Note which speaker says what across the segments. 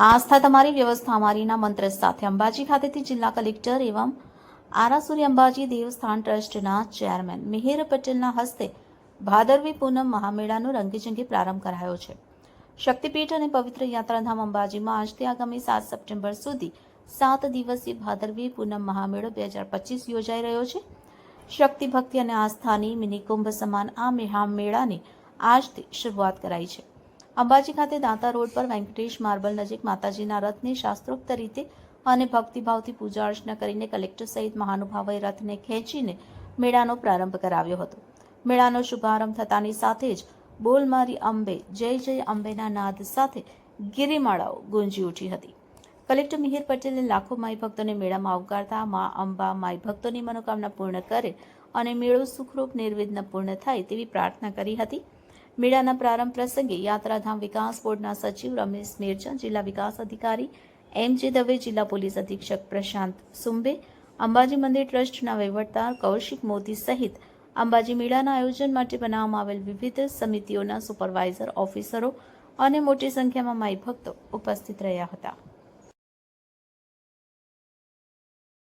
Speaker 1: આસ્થા તમારી વ્યવસ્થા અમારીના મંત્ર સાથે અંબાજી ખાતેથી જિલ્લા કલેક્ટર એવં આરાસુરી અંબાજી દેવસ્થાન ટ્રસ્ટના ચેરમેન મિહિર પટેલના હસ્તે ભાદરવી પૂનમ મહામેળાનો રંગેચંગે પ્રારંભ કરાયો છે। શક્તિપીઠ અને પવિત્ર યાત્રાધામ અંબાજીમાં આજથી આગામી 7 સપ્ટેમ્બર સુધી 7 દિવસીય ભાદરવી પૂનમ મહામેળો 2025 યોજાઈ રહ્યો છે। શક્તિ ભક્તિ અને આસ્થાની મિની કુંભ સમાન આ મહામેળાની આજથી શરૂઆત કરાઈ છે। અંબાજી ખાતે દાંતા રોડ પર વેંકટેશ માર્બલ નજીક માતાજીના રથને શાસ્ત્રોક્ત રીતે અને ભક્તિભાવથી પૂજા અર્ચના કરીને કલેક્ટર સહિત મહાનુભાવોએ રથને ખેંચીને મેળાનો પ્રારંભ કરાવ્યો હતો। મેળાનો શુભારંભ થતાની સાથે જ બોલ મારી અંબે જય જય અંબેના નાદ સાથે ગિરિમાળાઓ ગુંજી ઉઠી હતી। કલેક્ટર મિહિર પટેલે લાખો માઈ ભક્તોને મેળામાં આવકારતા મા અંબા માઈ ભક્તોની મનોકામના પૂર્ણ કરે અને મેળો સુખરૂપ નિર્વિઘ્ન પૂર્ણ થાય તેવી પ્રાર્થના કરી હતી। મેળાના પ્રારંભ પ્રસંગે યાત્રાધામ વિકાસ બોર્ડના સચિવ રમેશ મેરચંદ, જિલ્લા વિકાસ અધિકારી એમ.જે. દવે, જિલ્લા પોલીસ અધિક્ષક પ્રશાંત સુંબે, અંબાજી મંદિર ટ્રસ્ટના વહીવટદાર કૌશિક મોદી સહિત અંબાજી મેળાના આયોજન માટે બનાવવામાં આવેલ વિવિધ સમિતિઓના સુપરવાઇઝર, ઓફિસરો અને મોટી સંખ્યામાં માઈ ભક્તો ઉપસ્થિત રહ્યા હતા।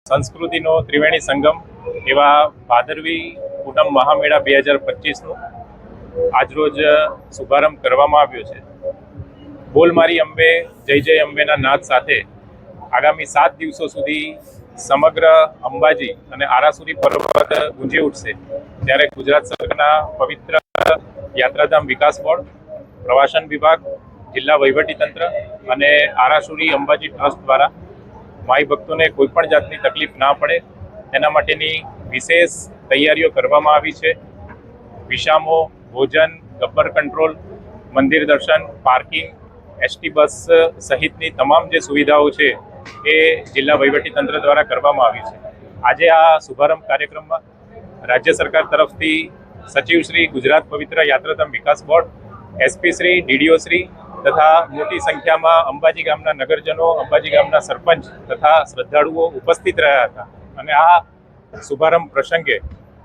Speaker 2: સંસ્કૃતિનો ત્રિવેણી સંગમ એવા ભાદરવી પૂનમ મહામેળા 2025નો આજરોજ શુભારંભ કરવામાં આવ્યો છે। બોલ મારી અંબે જય જય અંબેના નાદ સાથે આગામી 7 દિવસો સુધી સમગ્ર અંબાજી અને આરાસુરી પર્વત ગુંજી ઉઠશે। ત્યારે ગુજરાત સરકારના પવિત્ર યાત્રાધામ વિકાસ બોર્ડ, પ્રવાસન વિભાગ, જિલ્લા વહીવટીતંત્ર અને આરાસુરી અંબાજી ટ્રસ્ટ દ્વારા માઈ ભક્તોને કોઈપણ જાતની તકલીફ ના પડે તેના માટેની વિશેષ તૈયારીઓ કરવામાં આવી છે। વિસામો, ભોજન, ગબ્બર કંટ્રોલ, મંદિર દર્શન, પાર્કિંગ, એસટી બસ સહિતની તમામ જે સુવિધાઓ છે એ જિલ્લા વહીવટીતંત્ર દ્વારા કરવામાં આવી છે। આજે આ શુભારંભ કાર્યક્રમમાં રાજ્ય સરકાર તરફથી સચિવશ્રી, ગુજરાત પવિત્ર યાત્રાધામ વિકાસ board, SP Shri, DDO Shri તથા મોટી સંખ્યામાં અંબાજી ગામના નગરજનો, અંબાજી ગામના સરપંચ તથા શ્રદ્ધાળુઓ ઉપસ્થિત રહ્યા હતા અને આ શુભારંભ પ્રસંગે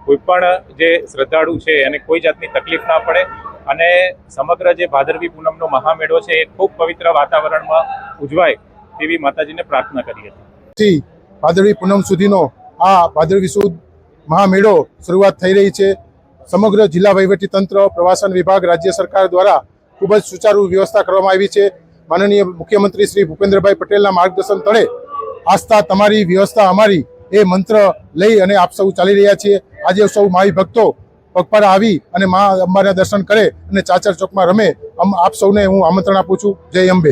Speaker 2: કોઈપણ જે શ્રદ્ધાળુ છે એને કોઈ જાતની તકલીફ ના પડે અને સમગ્ર જે ભાદરવી પૂનમનો મહામેળો છે એ ખૂબ પવિત્ર વાતાવરણમાં ઉજવાય તેવી માતાજીને પ્રાર્થના કરી હતી।
Speaker 3: ભાદરવી પૂનમ સુધીનો આ ભાદરવી સુદ મહામેળો શરૂઆત થઈ રહી છે। સમગ્ર જિલ્લા વહીવટીતંત્ર, પ્રવાસન વિભાગ, રાજ્ય સરકાર દ્વારા ખૂબ જ સુચારુ વ્યવસ્થા કરવામાં આવી છે। માનનીય મુખ્યમંત્રી શ્રી ભૂપેન્દ્રભાઈ પટેલના માર્ગદર્શન તળે આસ્થા તમારી વ્યવસ્થા અમારી એ મંત્ર લઈ અને આપ સૌ ચાલી રહ્યા છીએ। આજે સૌ માઈ ભક્તો પગપાળા આવી અને મા અંબાના દર્શન કરે અને ચાચર ચોકમાં રમે, આપ સૌને હું આમંત્રણ આપું છું। જય અંબે।